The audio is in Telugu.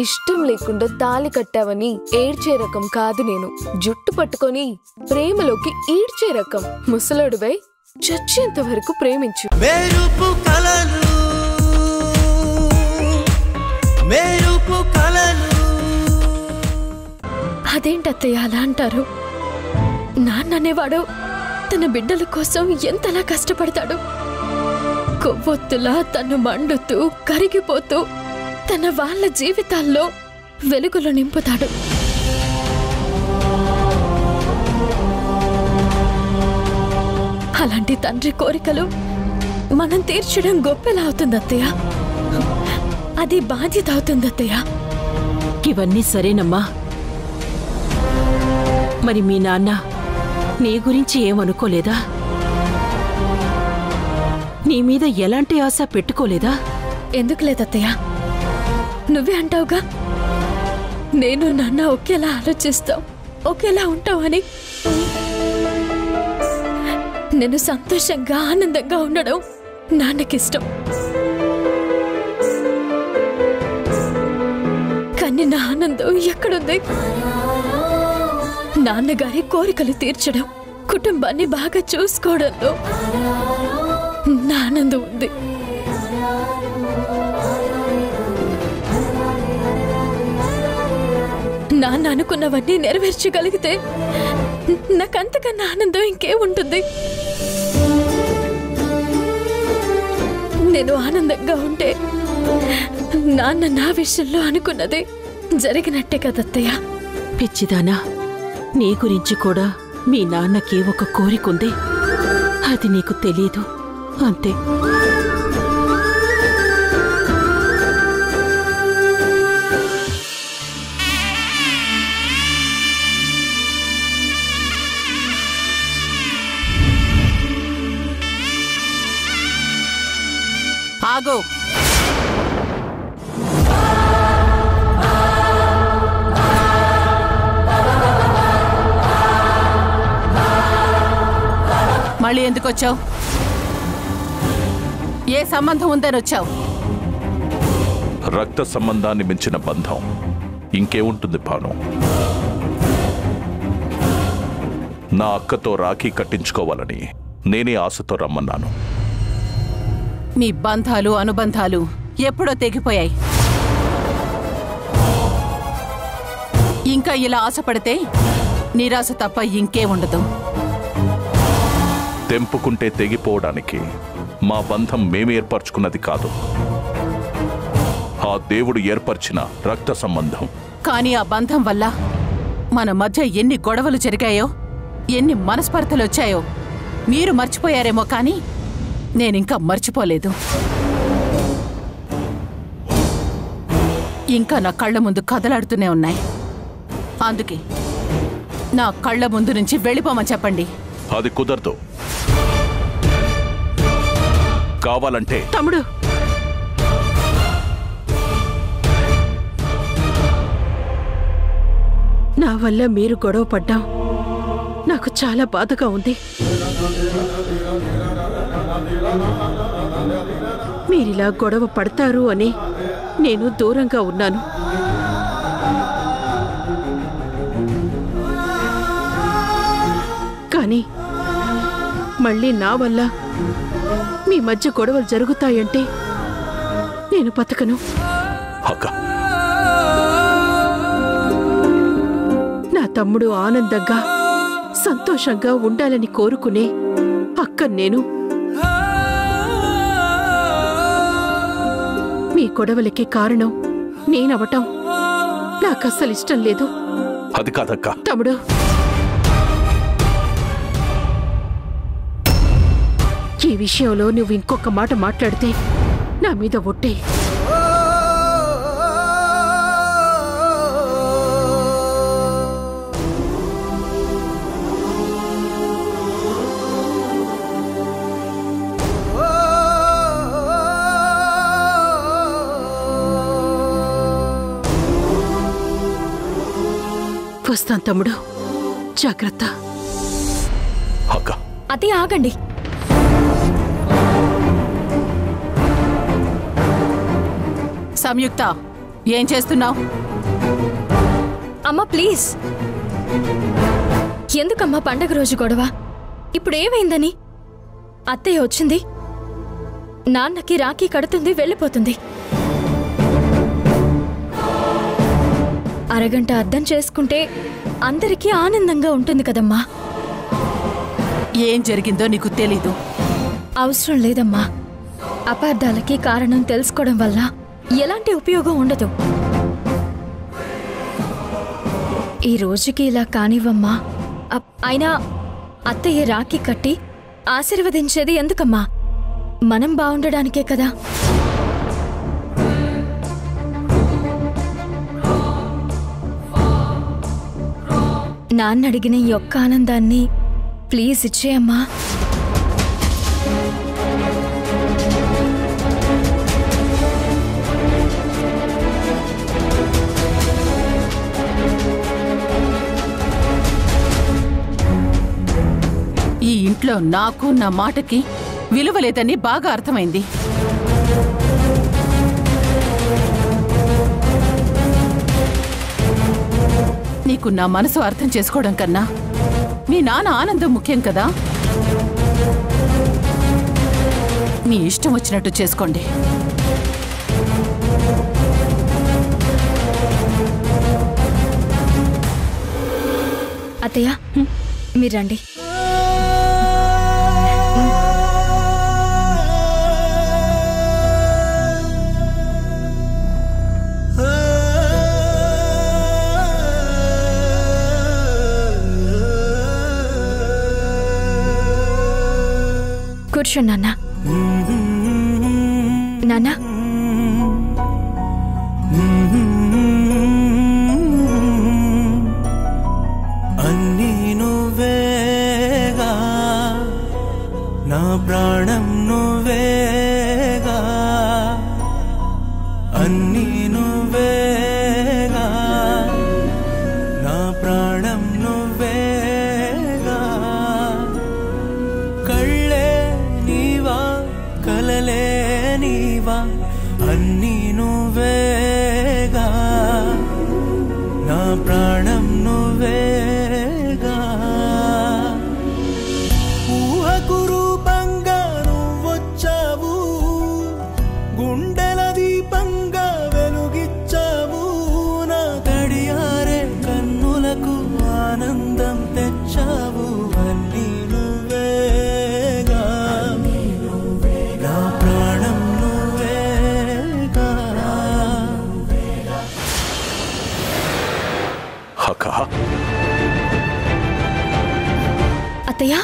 ఇష్టం లేకుండా తాళి కట్టావని ఏడ్చే రకం కాదు నేను. జుట్టు పట్టుకొని ప్రేమలోకి ఈడ్చే రకం. ముసలోడువై చచ్చేంత వరకు ప్రేమించు. అదేంటత్తయ్య అలా అంటారు? నాన్ననేవాడు తన బిడ్డల కోసం ఎంతలా కష్టపడతాడు. కొవ్వొత్తులా తను మండుతూ కరిగిపోతూ తన వాళ్ళ జీవితాల్లో వెలుగులు నింపుతాడు. అలాంటి తండ్రి కోరికలు మనం తీర్చడం గొప్పలా అవుతుంది అత్తయ్య. అది బాధ్యత అవుతుంది అత్తయ్య. ఇవన్నీ సరేనమ్మా. మరి మీ నాన్న నీ గురించి ఏమనుకోలేదా? నీ మీద ఎలాంటి ఆశ పెట్టుకోలేదా? ఎందుకు లేదత్తయ్య, నువ్వే అంటావుగా నేను నాన్న ఒకేలా ఆలోచిస్తాం, ఒకేలా ఉంటావని. నేను సంతోషంగా ఆనందంగా ఉండడం నాన్నకిష్టం. కానీ నా ఆనందం ఎక్కడుంది? నాన్నగారి కోరికలు తీర్చడం, కుటుంబాన్ని బాగా చూసుకోవడంలో నా ఆనందం ఉంది. నాన్న అనుకున్నవన్నీ నెరవేర్చగలిగితే నాకంతకన్నా ఆనందం ఇంకేముంటుంది? నేను ఆనందంగా ఉంటే నాన్న నా విషయంలో అనుకున్నదే జరిగినట్టే కదత్తయ్య. పిచ్చిదానా, నీ గురించి కూడా మీ నాన్నకి ఒక కోరికుంది. అది నీకు తెలీదు అంతే. ఆగో, మళ్ళీ ఎందుకు వచ్చావు? ఏ సంబంధం ఉందని వచ్చావు? రక్త సంబంధాన్ని మించిన బంధం ఇంకేముంటుంది భాను? నా అక్కతో రాఖీ కట్టించుకోవాలని నేనే ఆశతో రమ్మన్నాను. మీ బంధాలు అనుబంధాలు ఎప్పుడో తెగిపోయాయి. ఇంకా ఇలా ఆశపడితే నిరాశ తప్ప ఇంకే ఉండదు. తెంపుకుంటే తెగిపోవడానికి మా బంధం మేము ఏర్పరచుకున్నది కాదు, ఆ దేవుడు ఏర్పరిచిన రక్త సంబంధం. కానీ ఆ బంధం వల్ల మన మధ్య ఎన్ని గొడవలు జరిగాయో, ఎన్ని మనస్పర్ధలు వచ్చాయో మీరు మర్చిపోయారేమో, కానీ నేనింకా మర్చిపోలేదు. ఇంకా నా కళ్ళ ముందు కదలాడుతూనే ఉన్నాయి. అందుకే నా కళ్ళ ముందు నుంచి వెళ్ళిపోమని చెప్పండి. అది కుదరదు. కావాలంటే తమ్ముడు, నా వల్ల మీరు గొడవ పడ్డాం నాకు చాలా బాధగా ఉంది. మీరిలా గొడవ పడతారు అని నేను దూరంగా ఉన్నాను. కానీ మళ్ళీ నా వల్ల మీ మధ్య గొడవలు జరుగుతాయంటే నేను బతకను. నా తమ్ముడు ఆనందంగా సంతోషంగా ఉండాలని కోరుకునే అక్క నేను. మీ గొడవలకి కారణం నేనవటం నాకస్సలు ఇష్టం లేదు. అది కాదక్క. తమ్ముడు, ఈ విషయంలో నువ్వు ఇంకొక మాట మాట్లాడితే నా మీద ఒట్టే. వస్తాను తమ్ముడు, జాగ్రత్త. అది ఆగండి. సంయుక్త, ఏం చేస్తున్నావు? అమ్మా ప్లీజ్, ఎందుకమ్మా పండగ రోజు గొడవ? ఇప్పుడు ఏమైందని? అత్తయ్య వచ్చింది, నాన్నకి రాఖీ కడుతుంది, వెళ్ళిపోతుంది. అరగంట అర్థం చేసుకుంటే అందరికీ ఆనందంగా ఉంటుంది కదమ్మా. ఏం జరిగిందో నీకు తెలీదు. అవసరం లేదమ్మా. అపార్థాలకి కారణం తెలుసుకోవడం వల్ల ఎలాంటి ఉపయోగం ఉండదు. ఈ రోజుకి ఇలా కానివ్వమ్మా. అయినా అత్తయ్య రాఖీ కట్టి ఆశీర్వదించేది ఎందుకమ్మా? మనం బాగుండడానికే కదా. నాన్న అడిగిన ఈ ఒక్క ఆనందాన్ని ప్లీజ్ ఇచ్చేయమ్మా. ఈ ఇంట్లో నాకు నా మాటకి విలువ లేదని బాగా అర్థమైంది. నీకు నా మనసు అర్థం చేసుకోవడం కన్నా మీ నాన్న ఆనందం ముఖ్యం కదా. మీ ఇష్టం వచ్చినట్టు చేసుకోండి. అత్తయ్య మీరు రండి. కూర్చో నాన్న. నాన్న అన్నీ నువ్వేగా, నా ప్రాణం నువ్వేగా, అన్నీ నువ్వేగా, నా ప్రాణం నువ్వేగా. కళ్ళే నీవా కలలే నీవా, అన్నీ నువ్వేగా, నా ప్రాణం నువ్వేగా. ఊహకు రూపంగా నువ్వొచ్చావు, గుండెల దీపంగా వెలుగిచ్చావు, నా గడియారే కన్నులకు ఆనందం తెచ్చావు. అన్నీ నువ్వేగా, నా ప్రాణం నువ్వేగా. అక్క, అత్తయ్య